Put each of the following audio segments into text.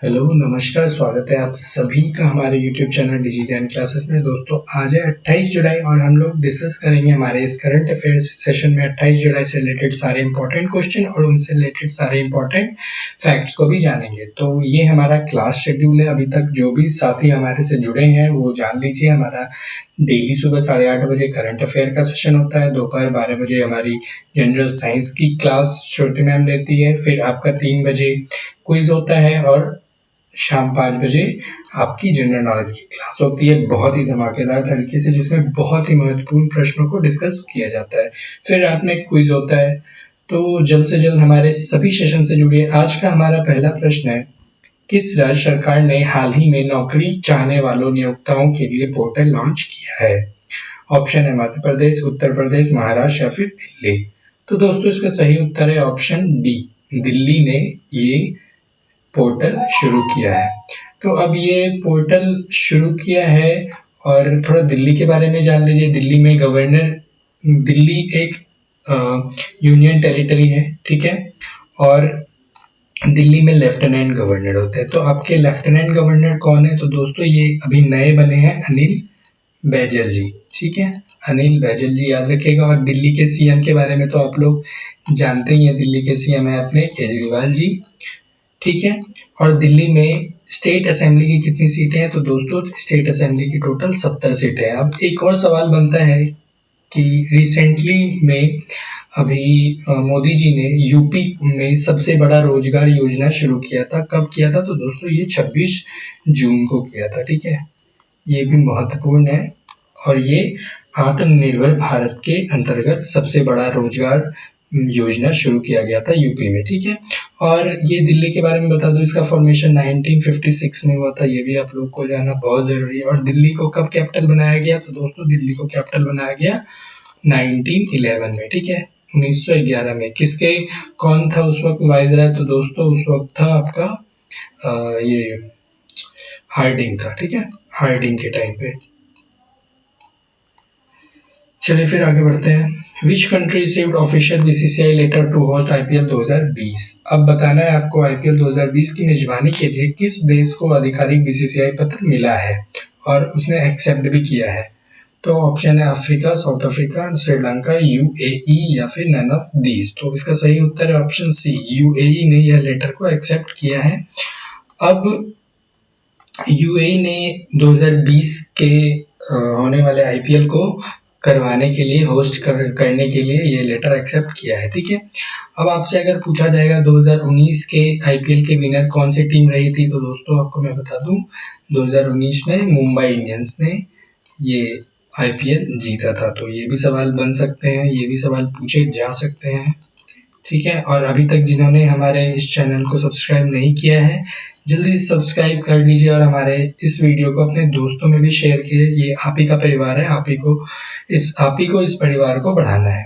Hello, नमस्कार, स्वागत है आप सभी का हमारे यूट्यूब चैनल डिजी ज्ञान क्लासेस में। दोस्तों, आज है 28 जुलाई और हम लोग डिस्कस करेंगे हमारे इस करंट अफेयर्स सेशन में 28 जुलाई से रिलेटेड सारे इंपॉर्टेंट क्वेश्चन और उनसे रिलेटेड सारे इंपॉर्टेंट फैक्ट्स को भी जानेंगे। तो ये हमारा क्लास शेड्यूल है। अभी तक जो भी साथी हमारे से जुड़े हैं वो जान लीजिए, हमारा डेली सुबह 8:30 बजे करंट अफेयर का सेशन होता है। दोपहर 12 बजे हमारी जनरल साइंस की क्लास श्रुति मैम लेती है। फिर आपका 3 बजे क्विज होता है और शाम 5 बजे आपकी जनरल नॉलेज की क्लास होती है, बहुत ही धमाकेदार तरीके से, जिसमें बहुत ही महत्वपूर्ण प्रश्नों को डिस्कस किया जाता है। फिर रात में क्विज होता है। तो जल्द से जल्द हमारे सभी सेशन से जुड़िए। आज का हमारा पहला प्रश्न है, किस राज्य सरकार ने हाल ही में नौकरी चाहने वालों नियोक्ताओं के लिए पोर्टल लॉन्च किया है? ऑप्शन है मध्य प्रदेश, उत्तर प्रदेश, महाराष्ट्र या फिर दिल्ली। तो दोस्तों, इसका सही उत्तर है ऑप्शन डी, दिल्ली ने ये पोर्टल शुरू किया है। तो अब ये पोर्टल शुरू किया है और थोड़ा दिल्ली के बारे में जान लीजिए। दिल्ली में दिल्ली एक यूनियन टेरिटरी है, ठीक है, और दिल्ली में लेफ्टिनेंट गवर्नर होते हैं। तो आपके लेफ्टिनेंट गवर्नर कौन है? तो दोस्तों, ये अभी नए बने हैं, अनिल बैजल जी, ठीक है, अनिल बैजल जी याद रखिएगा। और दिल्ली के सीएम के बारे में तो आप लोग जानते ही हैं, दिल्ली के सीएम है अपने केजरीवाल जी, ठीक है। और दिल्ली में स्टेट असेंबली की कितनी सीटें हैं? तो दोस्तों, स्टेट असेंबली की टोटल 70 सीटें हैं। अब एक और सवाल बनता है कि रिसेंटली में अभी मोदी जी ने यूपी में सबसे बड़ा रोजगार योजना शुरू किया था। कब किया था? तो दोस्तों, ये 26 जून को किया था, ठीक है। ये भी महत्वपूर्ण है और ये आत्मनिर्भर भारत के अंतर्गत सबसे बड़ा रोजगार योजना शुरू किया गया था यूपी में, ठीक है। और ये दिल्ली के बारे में बता दूं, इसका फॉर्मेशन 1956 में हुआ था। ये भी आप लोग को जानना बहुत जरूरी है। और दिल्ली को कब कैपिटल बनाया गया? तो दोस्तों, दिल्ली को कैपिटल बनाया गया 1911 में, ठीक है, 1911 में। कौन था उस वक्त वाइसराय? तो दोस्तों, उस वक्त था आपका ये हार्डिंग था, ठीक है, हार्डिंग के टाइम पे। चलिए फिर आगे बढ़ते हैं। Which country received official BCCI letter to host IPL 2020? अब बताना है आपको, आईपीएल 2020 की मेजबानी के लिए किस देश को आधिकारिक बीसीसीआई पत्र मिला है और उसने एक्सेप्ट भी किया है? तो ऑप्शन है Africa, south Africa, Sri Lanka, UAE या फिर नन ऑफ दीज। तो इसका सही उत्तर है ऑप्शन सी, यूएई ने यह लेटर को एक्सेप्ट किया है। अब यूएई ने 2020 के होने वाले आईपीएल को करवाने के लिए, करने के लिए ये लेटर एक्सेप्ट किया है, ठीक है। अब आपसे अगर पूछा जाएगा 2019 के आईपीएल के विनर कौन सी टीम रही थी, तो दोस्तों आपको मैं बता दूं, 2019 में मुंबई इंडियंस ने ये आईपीएल जीता था। तो ये भी सवाल बन सकते हैं, ये भी सवाल पूछे जा सकते हैं, ठीक है। और अभी तक जिन्होंने हमारे इस चैनल को सब्सक्राइब नहीं किया है, जल्दी सब्सक्राइब कर लीजिए और हमारे इस वीडियो को अपने दोस्तों में भी शेयर कीजिए। ये आप ही का परिवार है, आप ही को इस परिवार को बढ़ाना है।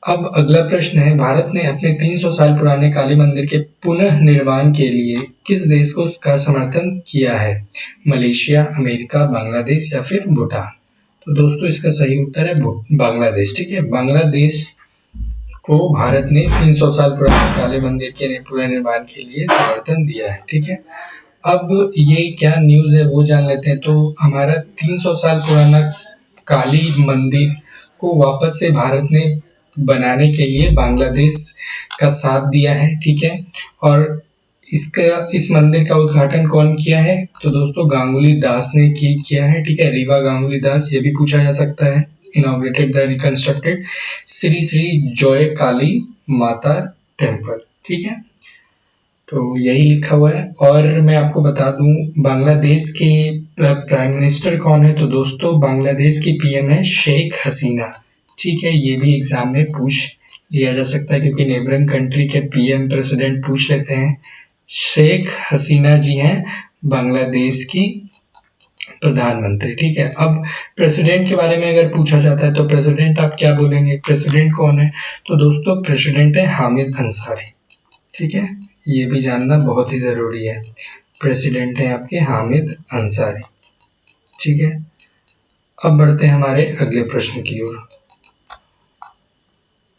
अब अगला प्रश्न है, भारत ने अपने 300 साल पुराने काली मंदिर के पुनः निर्माण के लिए किस देश को का समर्थन किया है? मलेशिया, अमेरिका, बांग्लादेश या फिर भूटान। तो दोस्तों, इसका सही उत्तर है बांग्लादेश, ठीक है। बांग्लादेश को भारत ने 300 साल पुराने काली मंदिर के पुनर्निर्माण के लिए समर्थन दिया है, ठीक है। अब ये क्या न्यूज़ है वो जान लेते हैं। तो हमारा 300 साल पुराना काली मंदिर को वापस से भारत ने बनाने के लिए बांग्लादेश का साथ दिया है, ठीक है। और इस मंदिर का उद्घाटन कौन किया है? तो दोस्तों, गांगुली दास ने किया है, ठीक है, रीवा गांगुली दास। ये भी पूछा जा सकता है। Inaugurated the reconstructed Shri Shri जय काली माता टेम्पल, ठीक है। तो यही लिखा हुआ है। और मैं आपको बता दूं, बांग्लादेश के प्राइम मिनिस्टर कौन है? तो दोस्तों, बांग्लादेश की पीएम है शेख हसीना, ठीक है। ये भी एग्जाम में पूछ लिया जा सकता है, क्योंकि नेबरिंग कंट्री के पीएम प्रेसिडेंट पूछ लेते हैं। शेख हसीना जी हैं बांग्लादेश की प्रधानमंत्री, ठीक है। अब प्रेसिडेंट के बारे में अगर पूछा जाता है तो प्रेसिडेंट आप क्या बोलेंगे? प्रेसिडेंट कौन है? तो दोस्तों, प्रेसिडेंट है हामिद अंसारी, ठीक है। ये भी जानना बहुत ही जरूरी है। प्रेसिडेंट है आपके हामिद अंसारी, ठीक है। अब बढ़ते हैं हमारे अगले प्रश्न की ओर।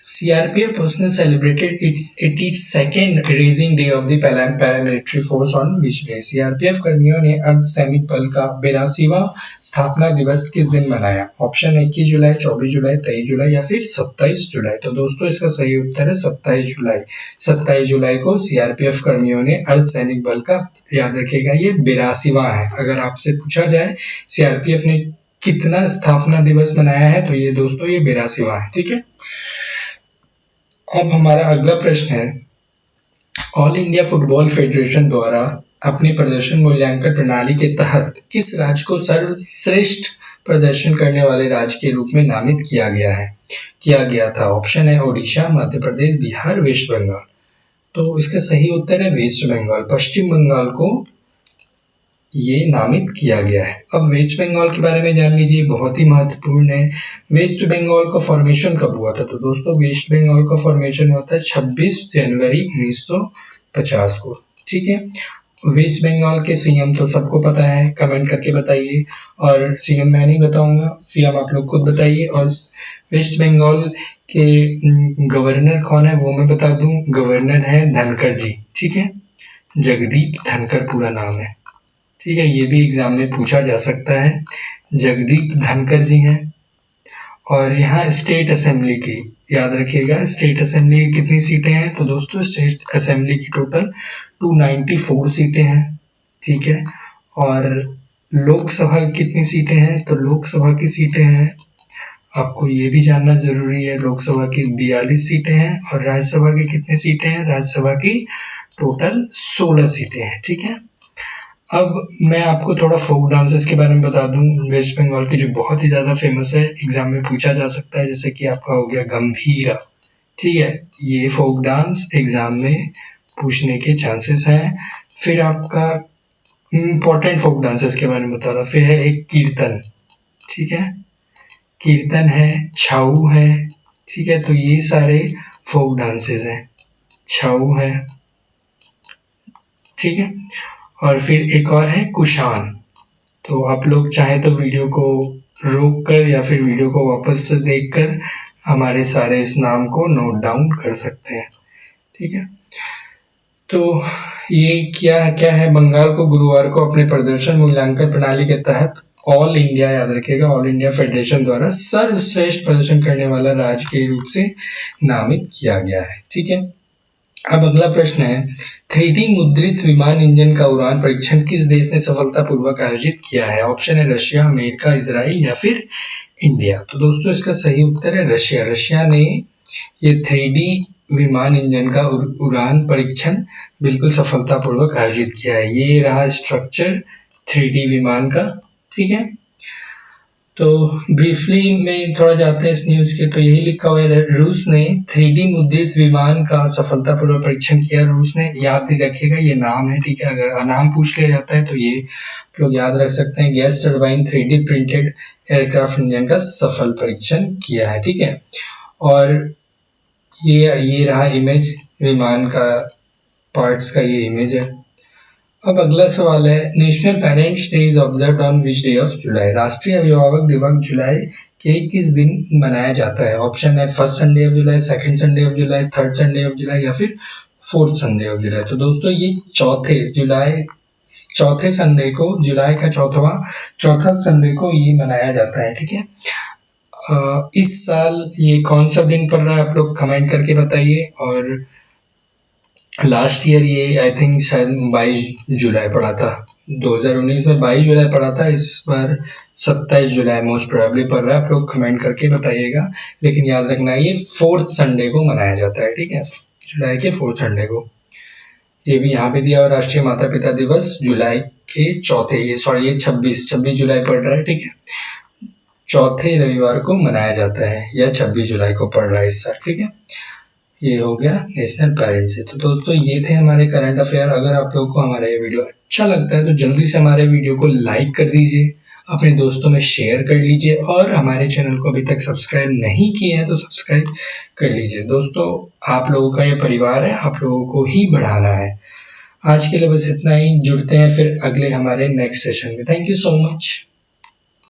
CRPF personnel celebrated its 82nd raising day of the paramilitary force on which day? CRPF कर्मियों ने अर्धसैनिक बल का 82वां स्थापना दिवस किस दिन मनाया? ऑप्शन 21 जुलाई, 24 जुलाई, 23 जुलाई या फिर 27 जुलाई। तो दोस्तों इसका सही उत्तर है 27 जुलाई। 27 जुलाई को CRPF कर्मियों ने अर्धसैनिक बल का, याद रखिएगा ये 82वां है। अगर आपसे पूछा जाए CRPF ने कितना स्थापना दिवस मनाया है तो ये दोस्तों ये 82वां है। ठीक है, अब हमारा अगला प्रश्न है, ऑल इंडिया फुटबॉल फेडरेशन द्वारा अपने प्रदर्शन मूल्यांकन प्रणाली के तहत किस राज्य को सर्वश्रेष्ठ प्रदर्शन करने वाले राज्य के रूप में नामित किया गया था? ऑप्शन है ओडिशा, मध्य प्रदेश, बिहार, वेस्ट बंगाल। तो इसका सही उत्तर है वेस्ट बंगाल। पश्चिम बंगाल को ये नामित किया गया है। अब वेस्ट बंगाल के बारे में जान लीजिए, बहुत ही महत्वपूर्ण है। वेस्ट बंगाल का फॉर्मेशन कब हुआ था? तो दोस्तों वेस्ट बंगाल का फॉर्मेशन होता है 26 जनवरी 1950 को। ठीक है, वेस्ट बंगाल के सीएम तो सबको पता है, कमेंट करके बताइए। और सीएम मैं नहीं बताऊंगा, सीएम आप लोग खुद बताइए। और वेस्ट बंगाल के गवर्नर कौन है वो मैं बता दूं, गवर्नर है धनखड़ जी। ठीक है, जगदीप धनखड़ पूरा नाम है। ठीक है, ये भी एग्जाम में पूछा जा सकता है, जगदीप धनखड़ जी हैं। और यहाँ स्टेट असेंबली की, याद रखिएगा स्टेट असेंबली की कितनी सीटें हैं? तो दोस्तों स्टेट असेंबली की टोटल 294 सीटें हैं। ठीक है, और लोकसभा की कितनी सीटें हैं? तो लोकसभा की सीटें हैं, आपको ये भी जानना जरूरी है, लोकसभा की 42 सीटें हैं। और राज्यसभा की कितनी सीटें हैं? राज्यसभा की टोटल 16 सीटें हैं। ठीक है, अब मैं आपको थोड़ा फोक डांसेस के बारे में बता दूं वेस्ट बंगाल की, जो बहुत ही ज़्यादा फेमस है, एग्जाम में पूछा जा सकता है। जैसे कि आपका हो गया गंभीरा। ठीक है, ये फोक डांस एग्जाम में पूछने के चांसेस हैं। फिर आपका इम्पोर्टेंट फोक डांसेस के बारे में बता रहा, फिर है एक कीर्तन। ठीक है, कीर्तन है, छाऊ है। ठीक है, तो ये सारे फोक डांसेस हैं, छाऊ है। ठीक है, और फिर एक और है कुशान। तो आप लोग चाहे तो वीडियो को रोक कर या फिर वीडियो को वापस से देखकर हमारे सारे इस नाम को नोट डाउन कर सकते हैं। ठीक है, तो ये क्या है, बंगाल को गुरुवार को अपने प्रदर्शन मूल्यांकन प्रणाली के तहत ऑल इंडिया, याद रखिएगा ऑल इंडिया फेडरेशन द्वारा सर्वश्रेष्ठ प्रदर्शन करने वाला राज्य के रूप से नामित किया गया है। ठीक है, अब अगला प्रश्न है, 3D मुद्रित विमान इंजन का उड़ान परीक्षण किस देश ने सफलतापूर्वक आयोजित किया है? ऑप्शन है रशिया, अमेरिका, इजराइल या फिर इंडिया। तो दोस्तों इसका सही उत्तर है रशिया। रशिया ने ये 3D विमान इंजन का उड़ान परीक्षण बिल्कुल सफलतापूर्वक आयोजित किया है। ये रहा स्ट्रक्चर 3D विमान का। ठीक है, तो ब्रीफली में थोड़ा जाते हैं इस न्यूज के, तो यही लिखा हुआ है, रूस ने 3D मुद्रित विमान का सफलतापूर्वक परीक्षण किया। रूस ने, याद ही रखिएगा ये नाम है। ठीक है, अगर नाम पूछ लिया जाता है तो ये आप लोग याद रख सकते हैं, gas turbine 3D printed aircraft engine का सफल परीक्षण किया है। ठीक है, और ये रहा इमेज विमान का पार्ट्स का, ये इमेज है। अब अगला सवाल है, national parents day is observed on which day of July? राष्ट्रीय अभिभावक दिवस जुलाई के किस दिन मनाया जाता है? ऑप्शन है first Sunday of July, second Sunday of July, third Sunday of July या फिर फोर्थ संडे ऑफ जुलाई। तो दोस्तों ये चौथे संडे को, जुलाई का चौथा संडे को ये मनाया जाता है। ठीक है, इस साल ये कौन सा दिन पड़ रहा है आप लोग कमेंट करके बताइए। और लास्ट ईयर ये आई थिंक शायद 22 जुलाई पड़ा था, 2019 में 22 जुलाई पड़ा था, इस बार 27 जुलाई मोस्ट प्रोबेबली पड़ रहा है। आप लोग कमेंट करके बताइएगा, लेकिन याद रखना ये फोर्थ संडे को मनाया जाता है। ठीक है, जुलाई के फोर्थ संडे को। ये भी यहाँ पे दिया हुआ, राष्ट्रीय माता पिता दिवस जुलाई के ये 26 जुलाई पड़ रहा है। ठीक है, चौथे रविवार को मनाया जाता है, या 26 जुलाई को पड़ रहा है इस साल। ठीक है, ये हो गया नेशनल पेरेंट्स डे। तो दोस्तों ये थे हमारे करंट अफेयर। अगर आप लोगों को हमारा ये वीडियो अच्छा लगता है तो जल्दी से हमारे वीडियो को लाइक कर दीजिए, अपने दोस्तों में शेयर कर लीजिए, और हमारे चैनल को अभी तक सब्सक्राइब नहीं किए हैं तो सब्सक्राइब कर लीजिए। दोस्तों आप लोगों का ये परिवार है, आप लोगों को ही बढ़ाना है। आज के लिए बस इतना ही, जुड़ते हैं फिर अगले हमारे नेक्स्ट सेशन में। Thank you so much.